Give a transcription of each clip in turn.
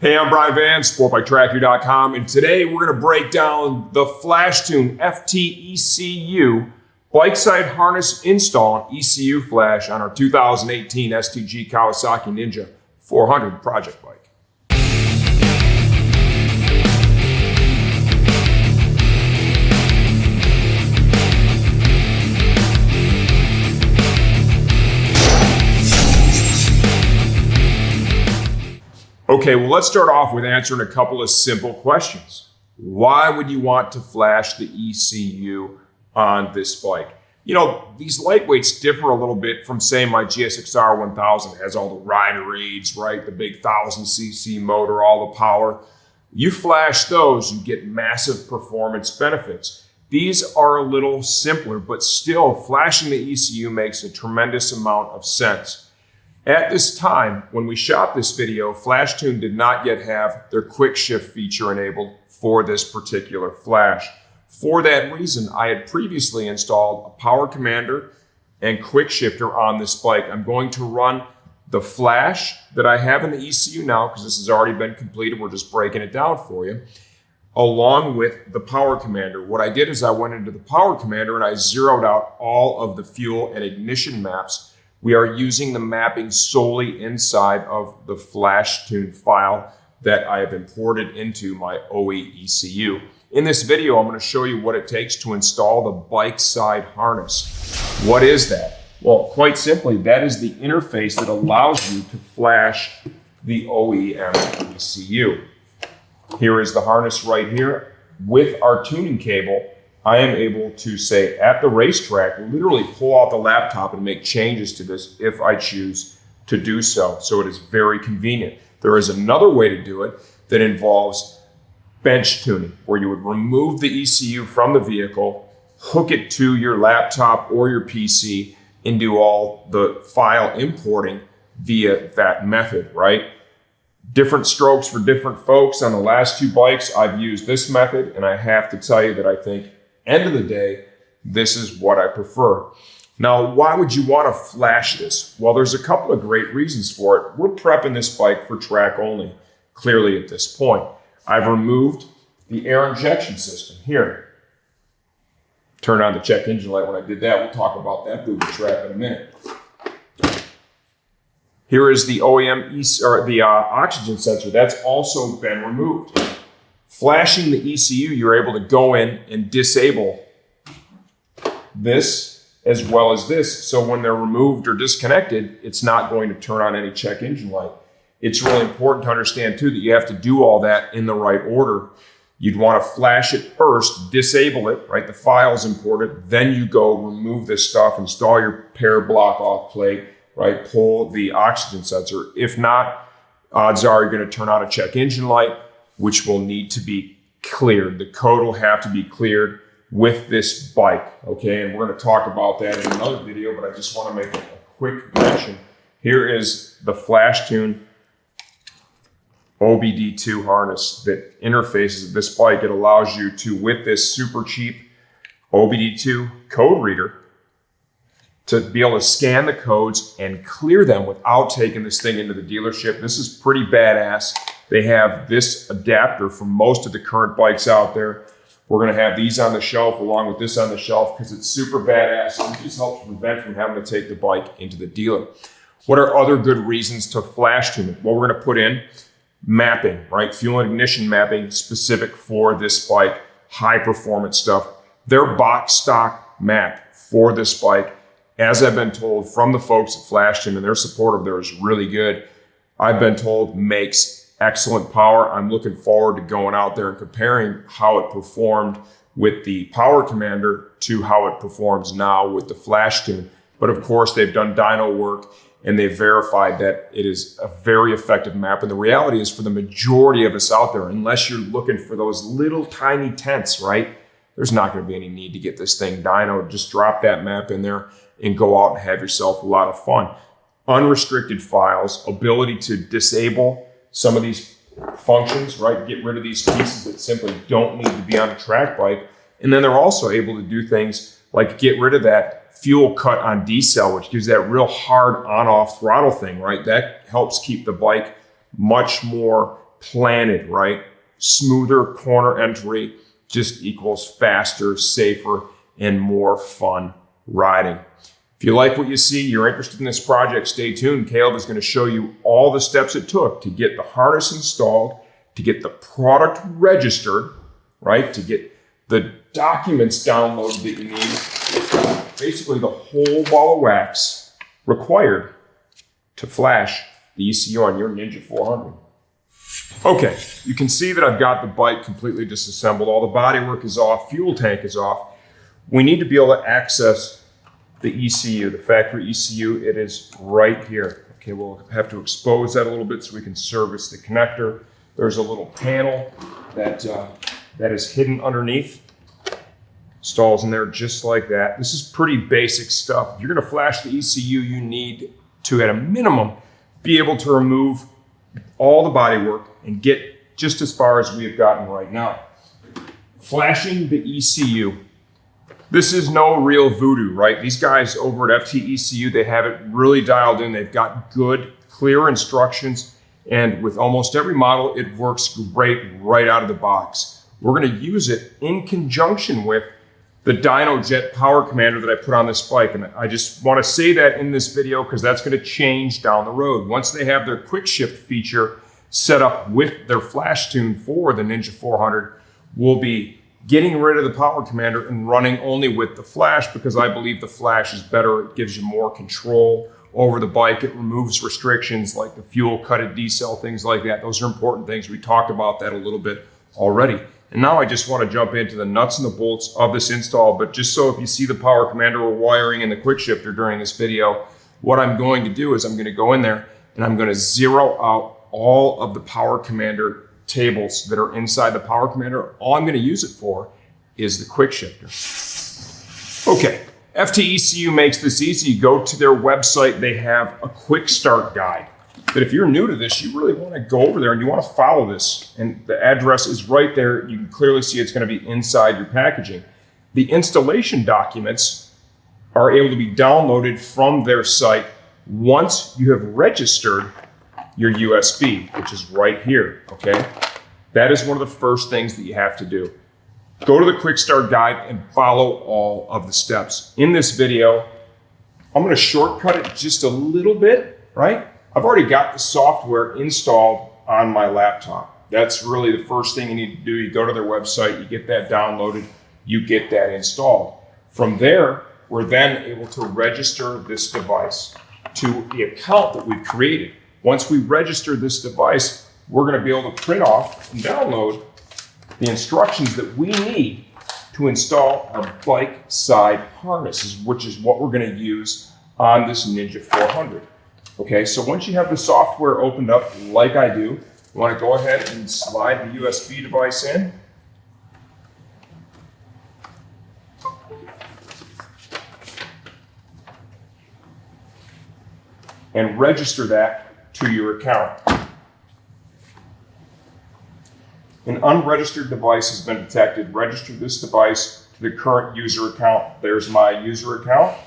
Hey, I'm Brian Van, sportbiketracker.com, and today we're going to break down the FlashTune FTECU bike side harness install and ECU flash on our 2018 STG Kawasaki Ninja 400 project bike. Okay, well, let's start off with answering a couple of simple questions. Why would you want to flash the ECU on this bike? You know, these lightweights differ a little bit from, say, my GSX-R 1000. It has all the rider aids, right? The big 1000cc motor, all the power. You flash those, you get massive performance benefits. These are a little simpler, but still, flashing the ECU makes a tremendous amount of sense. At this time, when we shot this video, FlashTune did not yet have their quick shift feature enabled for this particular flash. For that reason, I had previously installed a power commander and quick shifter on this bike. I'm going to run the flash that I have in the ECU now, because this has already been completed. We're just breaking it down for you, along with the power commander. What I did is I went into the power commander and I zeroed out all of the fuel and ignition maps. We are using the mapping solely inside of the FlashTune file that I have imported into my OE ECU. In this video, I'm going to show you what it takes to install the bike side harness. What is that? Well, quite simply, that is the interface that allows you to flash the OEM ECU. Here is the harness right here. With our tuning cable, I am able to, say, at the racetrack, literally pull out the laptop and make changes to this if I choose to do so. So it is very convenient. There is another way to do it that involves bench tuning, where you would remove the ECU from the vehicle, hook it to your laptop or your PC, and do all the file importing via that method, right? Different strokes for different folks. On the last two bikes, I've used this method, and I have to tell you that I think, end of the day, this is what I prefer. Now, why would you want to flash this? Well, there's a couple of great reasons for it. We're prepping this bike for track only, clearly at this point. I've removed the air injection system here. Turn on the check engine light when I did that. We'll talk about that booby trap in a minute. Here is the oxygen sensor. That's also been removed. Flashing the ECU, you're able to go in and disable this as well as this. So when they're removed or disconnected, it's not going to turn on any check engine light. It's really important to understand too that you have to do all that in the right order. You'd want to flash it first, disable it, right? The file's imported. Then you go remove this stuff, install your pair block off plate, right? Pull the oxygen sensor. If not, odds are you're going to turn on a check engine light, which will need to be cleared. The code will have to be cleared with this bike, okay? And we're going to talk about that in another video, but I just want to make a quick mention. Here is the FlashTune OBD2 harness that interfaces this bike. It allows you to, with this super cheap OBD2 code reader, to be able to scan the codes and clear them without taking this thing into the dealership. This is pretty badass. They have this adapter for most of the current bikes out there. We're going to have these on the shelf along with this on the shelf because it's super badass. It just helps prevent from having to take the bike into the dealer. What are other good reasons to flash tune it? Well, we're going to put in mapping, right? Fuel and ignition mapping specific for this bike, high performance stuff. Their box stock map for this bike, as I've been told from the folks at FlashTune, and their support of there is really good. I've been told makes excellent power. I'm looking forward to going out there and comparing how it performed with the power commander to how it performs now with the FlashTune. But of course, they've done dyno work and they've verified that it is a very effective map. And the reality is, for the majority of us out there, unless you're looking for those little tiny tenths, right, there's not going to be any need to get this thing dyno. Just drop that map in there and go out and have yourself a lot of fun. Unrestricted files, ability to disable some of these functions, right? Get rid of these pieces that simply don't need to be on a track bike. And then they're also able to do things like get rid of that fuel cut on decel, which gives that real hard on-off throttle thing, right? That helps keep the bike much more planted, right? Smoother corner entry just equals faster, safer, and more fun riding. If you like what you see, you're interested in this project, stay tuned. Caleb is going to show you all the steps it took to get the harness installed, to get the product registered, right? To get the documents downloaded that you need. Basically the whole ball of wax required to flash the ECU on your Ninja 400. Okay, you can see that I've got the bike completely disassembled. All the bodywork is off, fuel tank is off. We need to be able to access the ECU, the factory ECU. It is right here. Okay, we'll have to expose that a little bit so we can service the connector. There's a little panel that is hidden underneath. Installs in there just like that. This is pretty basic stuff. If you're gonna flash the ECU, you need to, at a minimum, be able to remove all the bodywork and get just as far as we've gotten right now. Flashing the ECU. This is no real voodoo, right? These guys over at FTECU, they have it really dialed in. They've got good, clear instructions. And with almost every model, it works great right out of the box. We're gonna use it in conjunction with the DynoJet power commander that I put on this bike. And I just wanna say that in this video because that's gonna change down the road. Once they have their quick shift feature set up with their flash tune for the Ninja 400, we'll be getting rid of the power commander and running only with the flash because I believe the flash is better. It gives you more control over the bike. It removes restrictions like the fuel cutted decel, things like that. Those are important things. We talked about that a little bit already. And now I just want to jump into the nuts and the bolts of this install. But just so if you see the power commander or wiring in the quick shifter during this video, what I'm going to do is I'm going to go in there and I'm going to zero out all of the power commander tables that are inside the power commander. All I'm going to use it for is the quick shifter. Okay, FTECU makes this easy. You go to their website, they have a quick start guide that if you're new to this, you really want to go over there and you want to follow this. And the address is right there. You can clearly see it's going to be inside your packaging. The installation documents are able to be downloaded from their site once you have registered your USB, which is right here, okay? That is one of the first things that you have to do. Go to the quick start guide and follow all of the steps. In this video, I'm gonna shortcut it just a little bit, right? I've already got the software installed on my laptop. That's really the first thing you need to do. You go to their website, you get that downloaded, you get that installed. From there, we're then able to register this device to the account that we've created. Once we register this device, we're going to be able to print off and download the instructions that we need to install our bike side harnesses, which is what we're going to use on this Ninja 400. Okay, so once you have the software opened up, like I do, you want to go ahead and slide the USB device in. And register that to your account. An unregistered device has been detected. Register this device to the current user account. There's my user account.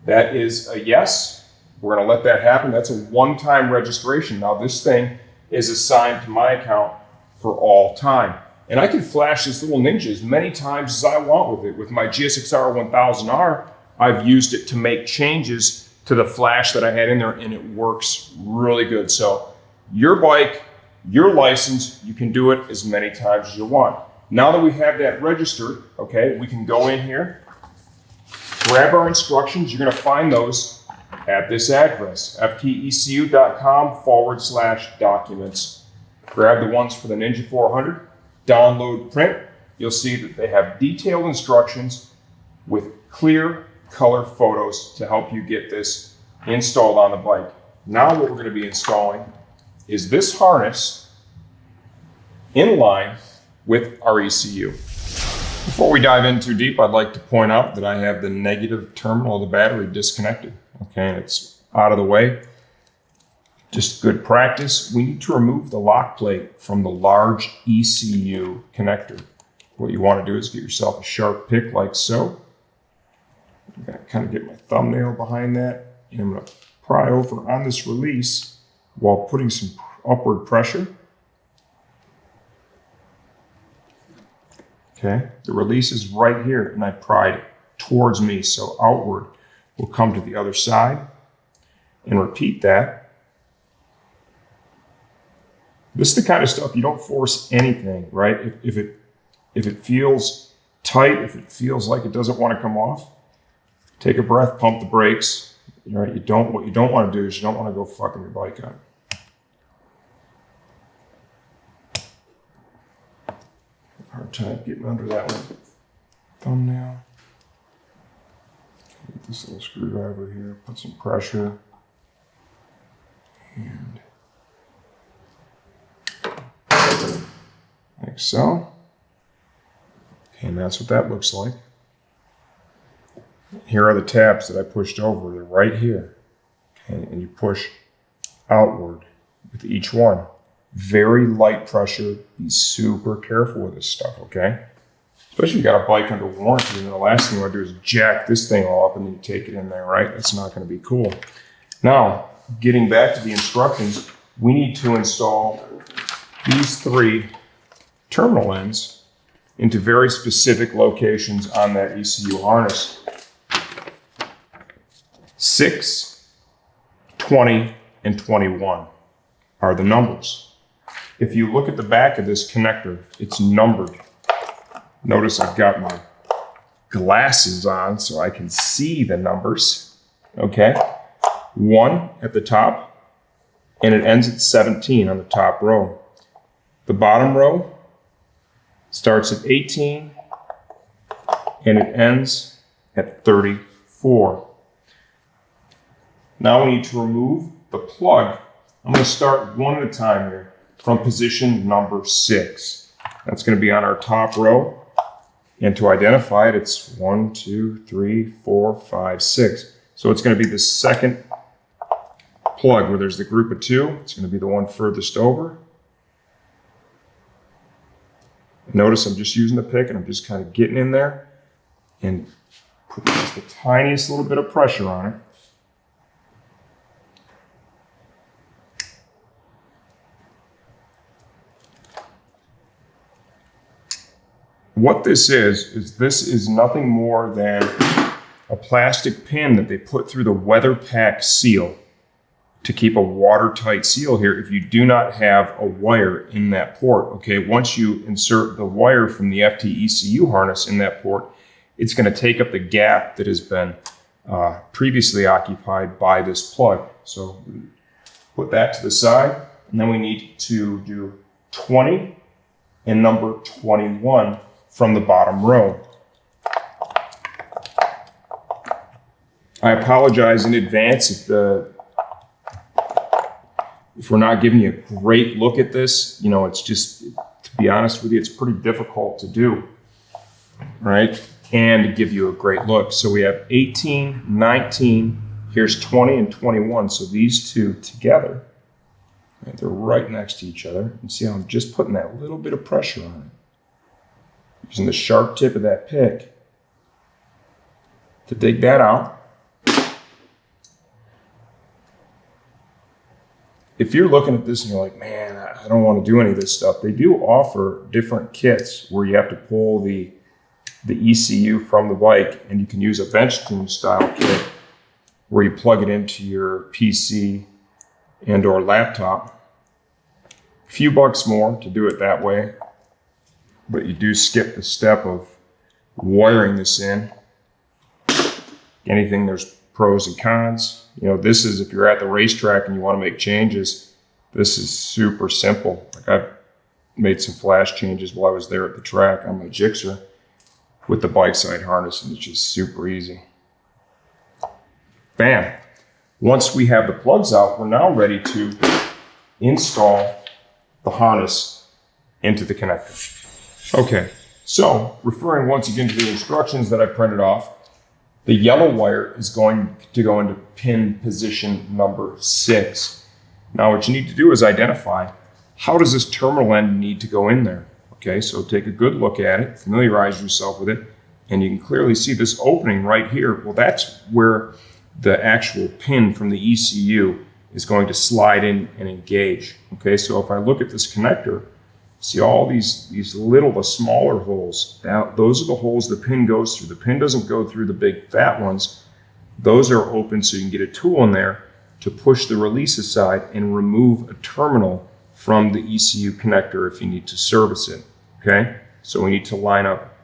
That is a yes. We're going to let that happen. That's a one-time registration. Now this thing is assigned to my account for all time. And I can flash this little Ninja as many times as I want with it. With my GSX-R 1000R, I've used it to make changes to the flash that I had in there, and it works really good. So your bike, your license, you can do it as many times as you want. Now that we have that registered, okay, we can go in here, grab our instructions. You're gonna find those at this address, ftECU.com/documents. Grab the ones for the Ninja 400, download, print. You'll see that they have detailed instructions with clear color photos to help you get this installed on the bike. Now what we're going to be installing is this harness in line with our ECU. Before we dive in too deep, I'd like to point out that I have the negative terminal of the battery disconnected. Okay, and it's out of the way. Just good practice. We need to remove the lock plate from the large ECU connector. What you want to do is get yourself a sharp pick like so. I'm going to kind of get my thumbnail behind that, and I'm going to pry over on this release while putting some upward pressure. okay? The release is right here, and I pried it towards me, so outward will come to the other side, and repeat that. This is the kind of stuff you don't force anything, right? If it feels tight, if it feels like it doesn't want to come off, take a breath, pump the brakes. Right? What you don't want to do is you don't want to go fucking your bike up. Hard time getting under that one. Thumbnail. Get this little screwdriver here, put some pressure. And like so. Okay, and that's what that looks like. Here are the tabs that I pushed over. They're right here. Okay, and you push outward with each one. Very light pressure. Be super careful with this stuff, okay? Especially if you got a bike under warranty, and the last thing you want to do is jack this thing all up and then you take it in there, right? That's not going to be cool. Now, getting back to the instructions, we need to install these 3 terminal ends into very specific locations on that ECU harness. 6, 20, and 21 are the numbers. If you look at the back of this connector, it's numbered. Notice I've got my glasses on so I can see the numbers, okay? 1 at the top, and it ends at 17 on the top row. The bottom row starts at 18, and it ends at 34. Now we need to remove the plug. I'm going to start one at a time here from position number 6. That's going to be on our top row. And to identify it, it's 1, 2, 3, 4, 5, 6. So it's going to be the second plug where there's the group of 2. It's going to be the one furthest over. Notice I'm just using the pick and I'm just kind of getting in there and putting just the tiniest little bit of pressure on it. What this is nothing more than a plastic pin that they put through the weather pack seal to keep a watertight seal here if you do not have a wire in that port. Okay, once you insert the wire from the FTECU harness in that port, it's going to take up the gap that has been previously occupied by this plug. So put that to the side, and then we need to do 20 and number 21 from the bottom row. I apologize in advance if we're not giving you a great look at this. You know, it's just, to be honest with you, it's pretty difficult to do, right? And to give you a great look. So we have 18, 19, here's 20 and 21. So these two together, right, they're right next to each other. And see how I'm just putting that little bit of pressure on it. Using the sharp tip of that pick to dig that out. If you're looking at this and you're like, man, I don't want to do any of this stuff, they do offer different kits where you have to pull the ECU from the bike, and you can use a bench tune style kit where you plug it into your PC and or laptop. A few bucks more to do it that way, but you do skip the step of wiring this in. Anything, there's pros and cons. You know, this is if you're at the racetrack and you want to make changes, this is super simple. Like I've made some flash changes while I was there at the track on my Gixxer with the bike side harness, and it's just super easy. Bam. Once we have the plugs out, we're now ready to install the harness into the connector. Okay, so referring once again to the instructions that I printed off, the yellow wire is going to go into pin position number 6. Now what you need to do is identify, how does this terminal end need to go in there? Okay, so take a good look at it, familiarize yourself with it, and you can clearly see this opening right here. Well, that's where the actual pin from the ECU is going to slide in and engage. Okay, so if I look at this connector, See all these the smaller holes, those are the holes the pin goes through. The pin doesn't go through the big fat ones. Those are open so you can get a tool in there to push the release aside and remove a terminal from the ECU connector if you need to service it, okay? So we need to line up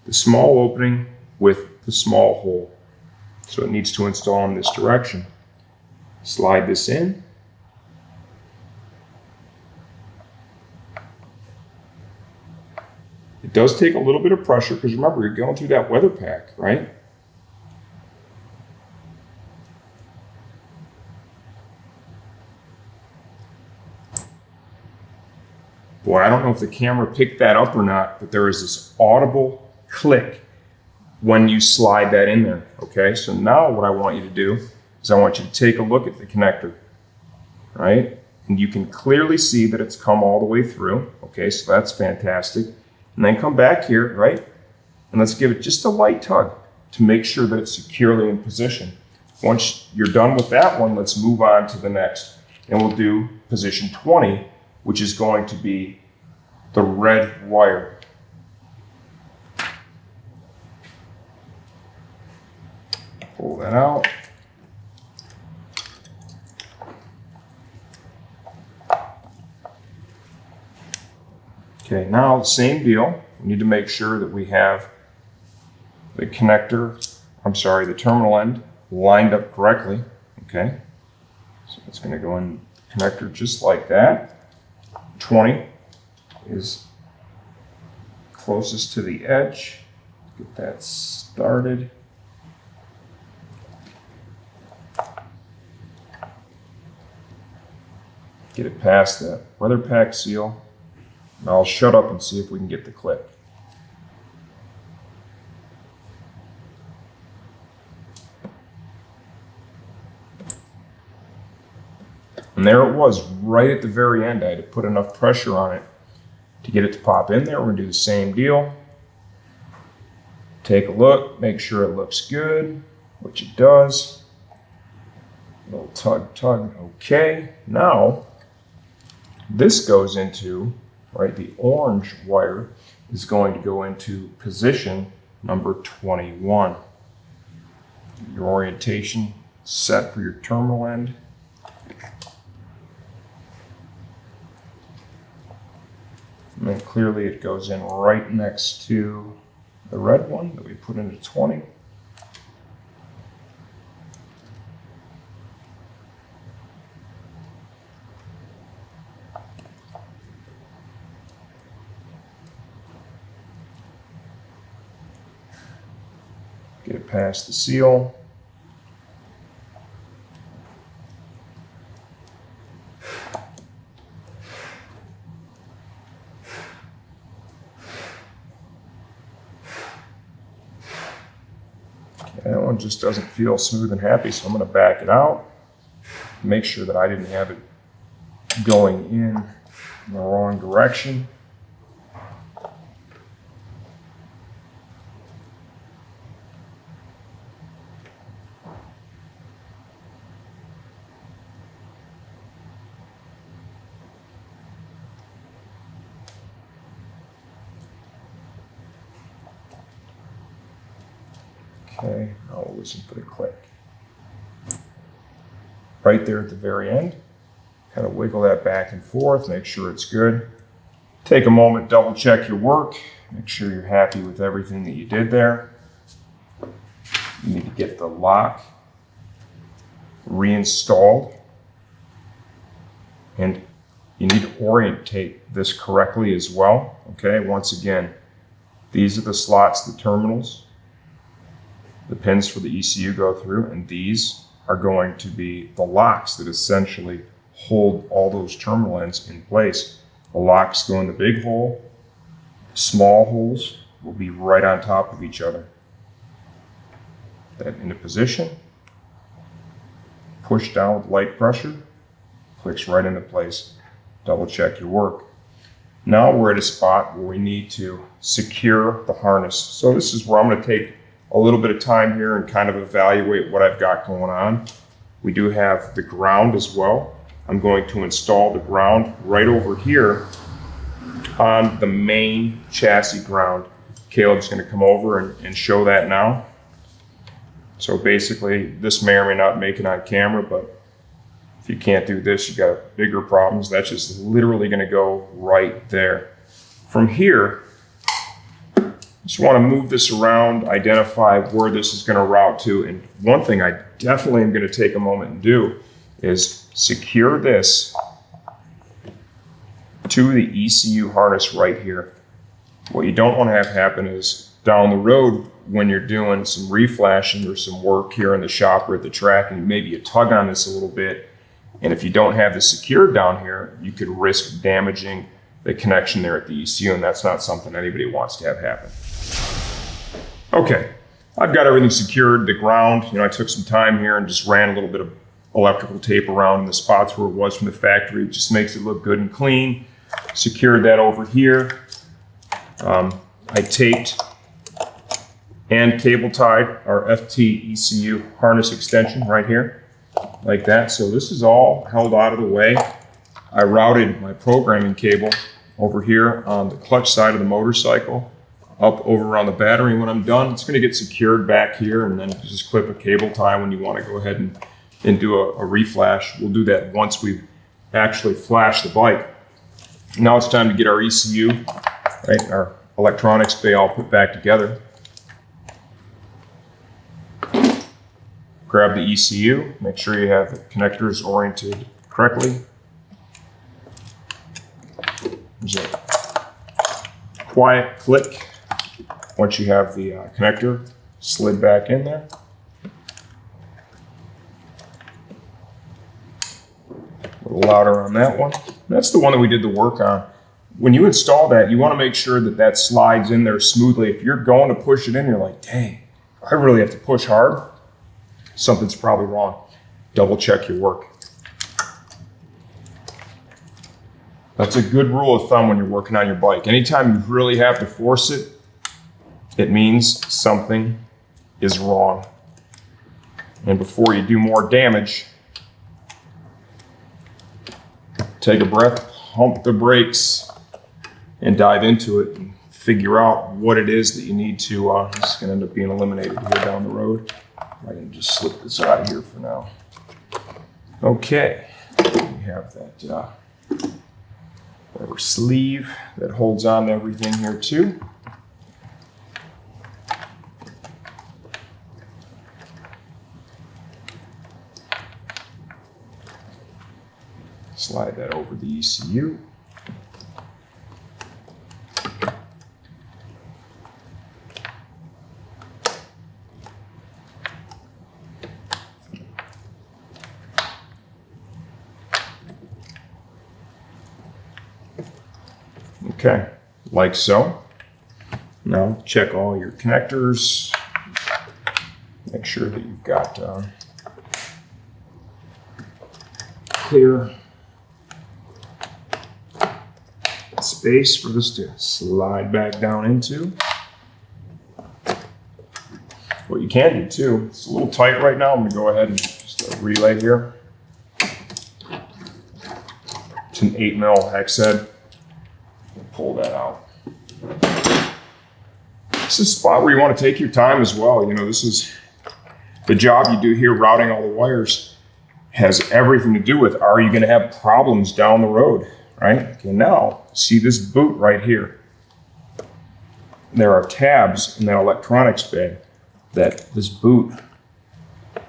the small opening with the small hole. So it needs to install in this direction. Slide this in. It does take a little bit of pressure because remember, you're going through that weather pack, right? Boy, I don't know if the camera picked that up or not, but there is this audible click when you slide that in there, okay? So now what I want you to do is I want you to take a look at the connector, right? And you can clearly see that it's come all the way through, okay? So that's fantastic. And then come back here, right? And let's give it just a light tug to make sure that it's securely in position. Once you're done with that one, let's move on to the next. And we'll do position 20, which is going to be the red wire. Pull that out. Okay, now the same deal. We need to make sure that we have the the terminal end lined up correctly, okay? So it's gonna go in the connector just like that. 20 is closest to the edge. Get that started. Get it past that weather pack seal. And I'll shut up and see if we can get the click. And there it was, right at the very end. I had to put enough pressure on it to get it to pop in there. We're gonna do the same deal. Take a look, make sure it looks good, which it does. A little tug, okay. Now, this goes into, right, the orange wire is going to go into position number 21. Your orientation set for your terminal end. And then clearly it goes in right next to the red one that we put into 20. Get it past the seal. That one just doesn't feel smooth and happy, so I'm going to back it out. Make sure that I didn't have it going in the wrong direction. Okay, now we'll listen for the click. Right there at the very end, kind of wiggle that back and forth, make sure it's good. Take a moment, double check your work, make sure you're happy with everything that you did there. You need to get the lock reinstalled, and you need to orientate this correctly as well. Okay, once again, these are the slots, the terminals. The pins for the ECU go through, and these are going to be the locks that essentially hold all those terminal ends in place. The locks go in the big hole. The small holes will be right on top of each other. That into position. Push down with light pressure. Clicks right into place. Double check your work. Now we're at a spot where we need to secure the harness. So this is where I'm going to take a little bit of time here and kind of evaluate what I've got going on. We do have the ground as well. I'm going to install the ground right over here on the main chassis ground. Caleb's going to come over and show that now. So basically, this may or may not make it on camera, but if you can't do this, you got bigger problems. That's just literally going to go right there. From here, just want to move this around, identify where this is going to route to. And one thing I definitely am going to take a moment and do is secure this to the ECU harness right here. What you don't want to have happen is down the road when you're doing some reflashing or some work here in the shop or at the track, and maybe you tug on this a little bit, and if you don't have this secured down here, you could risk damaging the connection there at the ECU, and that's not something anybody wants to have happen. Okay, I've got everything secured. The ground, I took some time here and just ran a little bit of electrical tape around in the spots where it was from the factory. It just makes it look good and clean. Secured that over here. I taped and cable tied our FTECU harness extension right here, like that. So this is all held out of the way. I routed my programming cable over here on the clutch side of the motorcycle, up over on the battery. When I'm done, it's going to get secured back here, and then you just clip a cable tie when you want to go ahead and do a reflash. We'll do that once we've actually flashed the bike. Now it's time to get our ECU, right, our electronics bay all put back together. Grab the ECU, make sure you have the connectors oriented correctly. There's a quiet click once you have the connector slid back in there. A little louder on that one. That's the one that we did the work on. When you install that, you want to make sure that that slides in there smoothly. If you're going to push it in, you're like, dang, I really have to push hard. Something's probably wrong. Double check your work. That's a good rule of thumb when you're working on your bike. Anytime you really have to force it, it means something is wrong. And before you do more damage, take a breath, pump the brakes, and dive into it and figure out what it is that you need to, this is going to end up being eliminated here down the road. I can just slip this out of here for now. Okay, we have that rubber sleeve that holds on to everything here too. Slide that over the ECU. Okay, like so. Now check all your connectors. Make sure that you've got clear space for this to slide back down into. What you can do too, it's a little tight right now. I'm gonna go ahead and just relay here. It's an 8mm hex head. Pull that out. This is a spot where you want to take your time as well. This is the job you do here, routing all the wires, has everything to do with, are you going to have problems down the road, right? Okay, now, see this boot right here. There are tabs in that electronics bay that this boot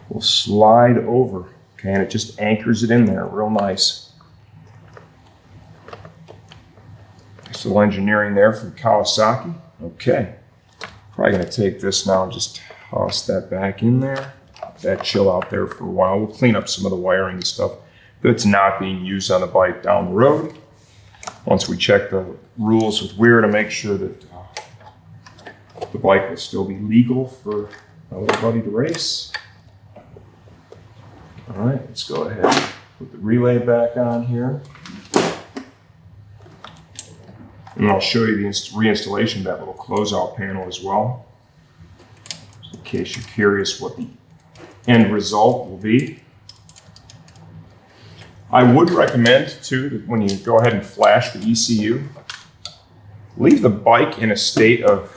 will slide over, okay, and it just anchors it in there real nice. Little engineering there from Kawasaki. Okay, probably gonna take this now and just toss that back in there. Let that chill out there for a while. We'll clean up some of the wiring and stuff that's not being used on the bike down the road. Once we check the rules with Weir to make sure that the bike will still be legal for my little buddy to race. All right, let's go ahead and put the relay back on here. And I'll show you the reinstallation of that little closeout panel as well, in case you're curious what the end result will be. I would recommend too that when you go ahead and flash the ECU, leave the bike in a state of,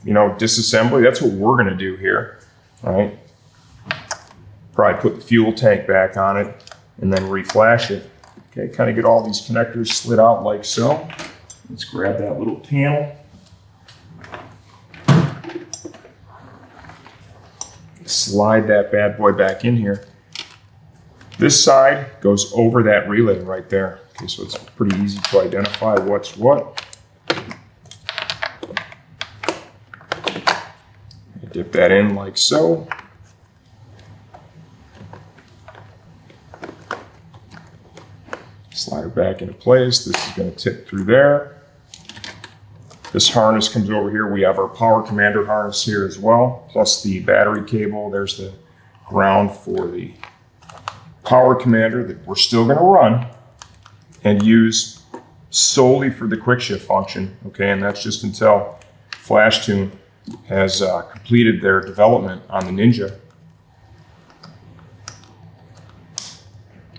disassembly. That's what we're gonna do here, right? Probably put the fuel tank back on it and then reflash it. Okay, kind of get all these connectors slid out like so. Let's grab that little panel. Slide that bad boy back in here. This side goes over that relay right there. Okay, so it's pretty easy to identify what's what. Dip that in like so. Slide it back into place. This is going to tip through there. This harness comes over here. We have our power commander harness here as well, plus the battery cable. There's the ground for the power commander that we're still going to run and use solely for the quick shift function. Okay, and that's just until FlashTune has completed their development on the Ninja.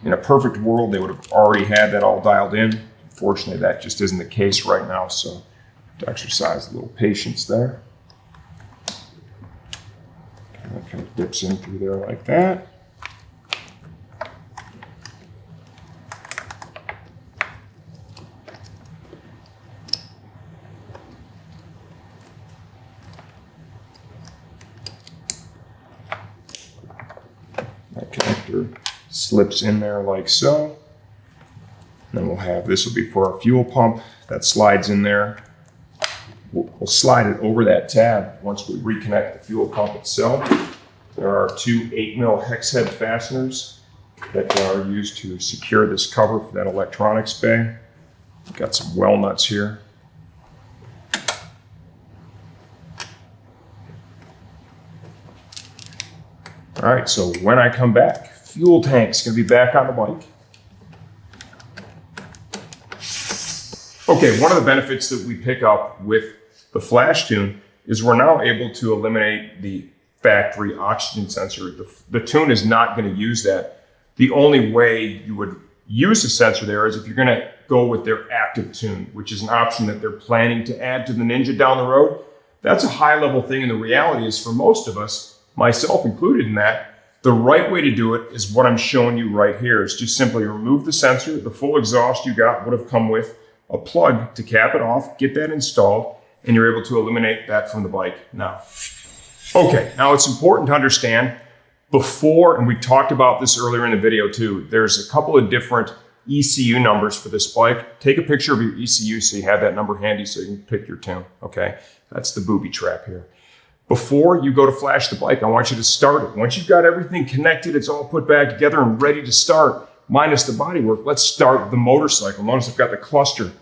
In a perfect world, they would have already had that all dialed in. Unfortunately, that just isn't the case right now, so to exercise a little patience there. That kind of dips in through there like that. That connector slips in there like so. And then we'll have, this will be for our fuel pump that slides in there. We'll slide it over that tab once we reconnect the fuel pump itself. There are two 8mm hex head fasteners that are used to secure this cover for that electronics bay. We've got some well nuts here. All right, so when I come back, fuel tank's gonna be back on the bike. Okay, one of the benefits that we pick up with the FlashTune is we're now able to eliminate the factory oxygen sensor. The tune is not going to use that. The only way you would use the sensor there is if you're going to go with their active tune, which is an option that they're planning to add to the Ninja down the road. That's a high level thing, and the reality is for most of us, myself included in that, the right way to do it is what I'm showing you right here. Is just simply remove the sensor. The full exhaust you got would have come with a plug to cap it off, get that installed, and you're able to eliminate that from the bike now. Okay, now it's important to understand before, and we talked about this earlier in the video too, there's a couple of different ECU numbers for this bike. Take a picture of your ECU so you have that number handy so you can pick your tune, okay? That's the booby trap here. Before you go to flash the bike, I want you to start it. Once you've got everything connected, it's all put back together and ready to start, minus the bodywork, let's start the motorcycle. Notice I've got the cluster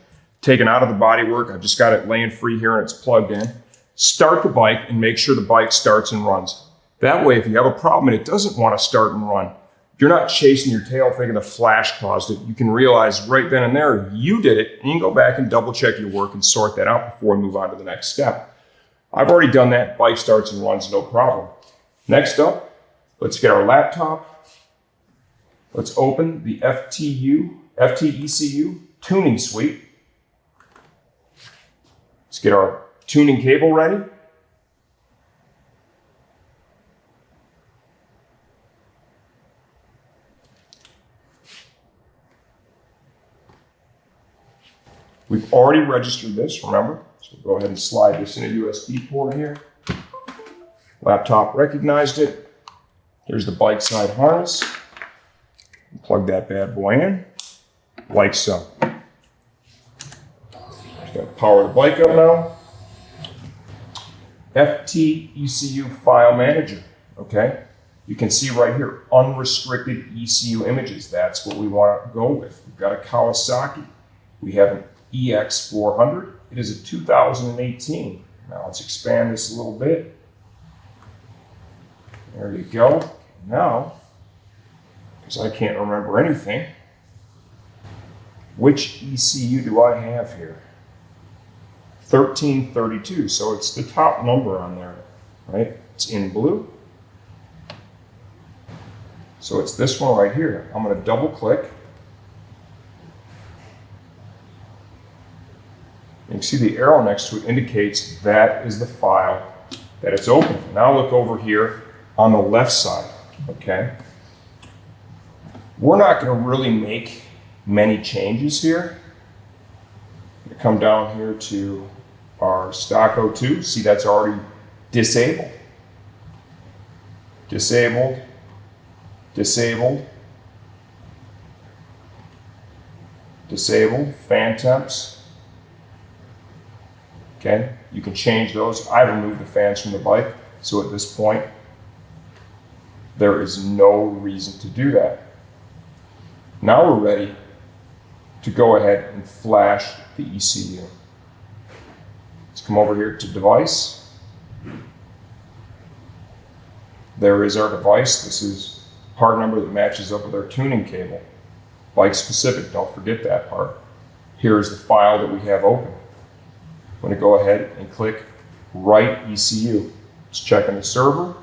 taken out of the bodywork. I've just got it laying free here and it's plugged in. Start the bike and make sure the bike starts and runs. That way, if you have a problem and it doesn't want to start and run, you're not chasing your tail thinking the flash caused it. You can realize right then and there, you did it, and you can go back and double check your work and sort that out before we move on to the next step. I've already done that. Bike starts and runs, no problem. Next up, let's get our laptop. Let's open the FTECU tuning suite. Let's get our tuning cable ready. We've already registered this, remember? So we'll go ahead and slide this in a USB port here. Laptop recognized it. Here's the bike side harness. Plug that bad boy in, like so. Just gotta power the bike up now. FTECU file manager, okay? You can see right here, unrestricted ECU images. That's what we want to go with. We've got a Kawasaki. We have an EX400. It is a 2018. Now let's expand this a little bit. There you go. Now, because I can't remember anything, which ECU do I have here? 1332, so it's the top number on there, right? It's in blue. So it's this one right here. I'm going to double click. You can see the arrow next to it indicates that is the file that it's open. Now look over here on the left side, okay? We're not going to really make many changes here. We come down here to our stock O2. See, that's already disabled. Disabled, disabled, disabled, fan temps. Okay, you can change those. I removed the fans from the bike, so at this point, there is no reason to do that. Now we're ready to go ahead and flash the ECU. Let's come over here to device. There is our device. This is part number that matches up with our tuning cable. Bike specific, don't forget that part. Here is the file that we have open. I'm going to go ahead and click Write ECU. Let's check on the server.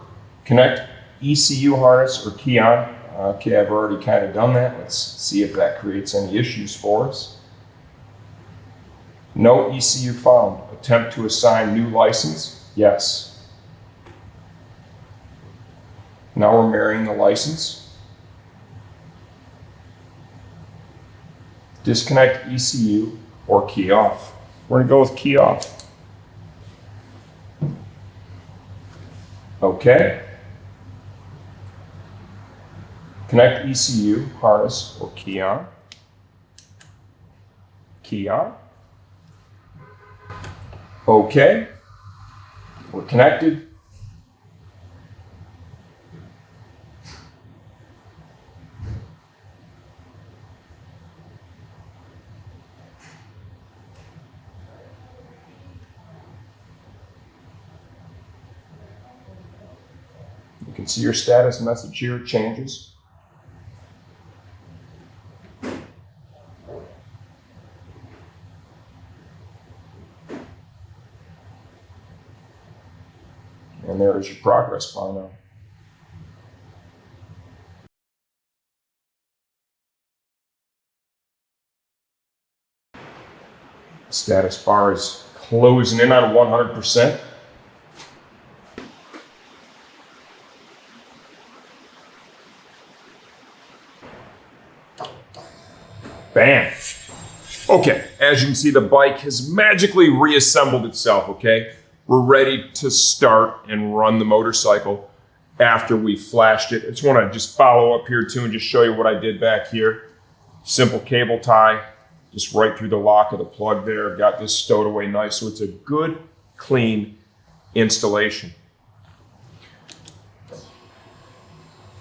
Connect ECU harness or key on. Okay, I've already kind of done that. Let's see if that creates any issues for us. No ECU found. Attempt to assign new license. Yes. Now we're marrying the license. Disconnect ECU or key off. We're going to go with key off. Okay. Connect ECU, harness, or key on. Key on. Okay. We're connected. You can see your status message here changes. And there is your progress bar now. Status bar is closing in on 100%. Bam. Okay, as you can see, the bike has magically reassembled itself, okay? We're ready to start and run the motorcycle after we flashed it. I just want to just follow up here too and just show you what I did back here. Simple cable tie, just right through the lock of the plug there. I've got this stowed away nice, so it's a good, clean installation.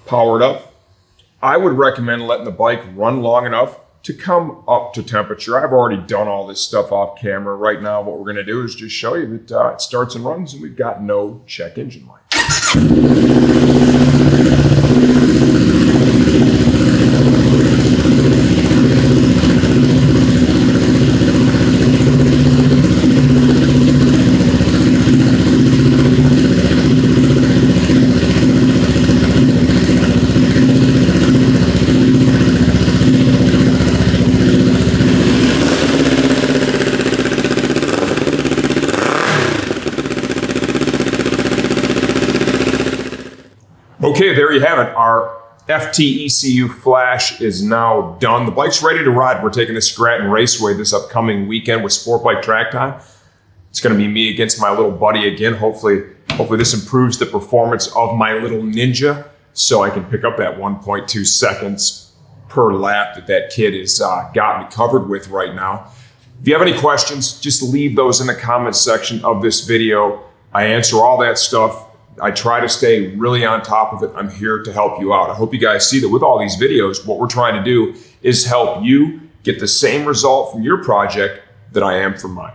Powered up. I would recommend letting the bike run long enough to come up to temperature. I've already done all this stuff off camera. Right now, what we're going to do is just show you that it starts and runs and we've got no check engine light. Okay, there you have it. Our FTECU flash is now done. The bike's ready to ride. We're taking this Stratton Raceway this upcoming weekend with Sportbike Track Time. It's going to be me against my little buddy again. Hopefully this improves the performance of my little Ninja so I can pick up that 1.2 seconds per lap that kid has got me covered with right now. If you have any questions, just leave those in the comments section of this video. I answer all that stuff. I try to stay really on top of it. I'm here to help you out. I hope you guys see that with all these videos, what we're trying to do is help you get the same result from your project that I am from mine.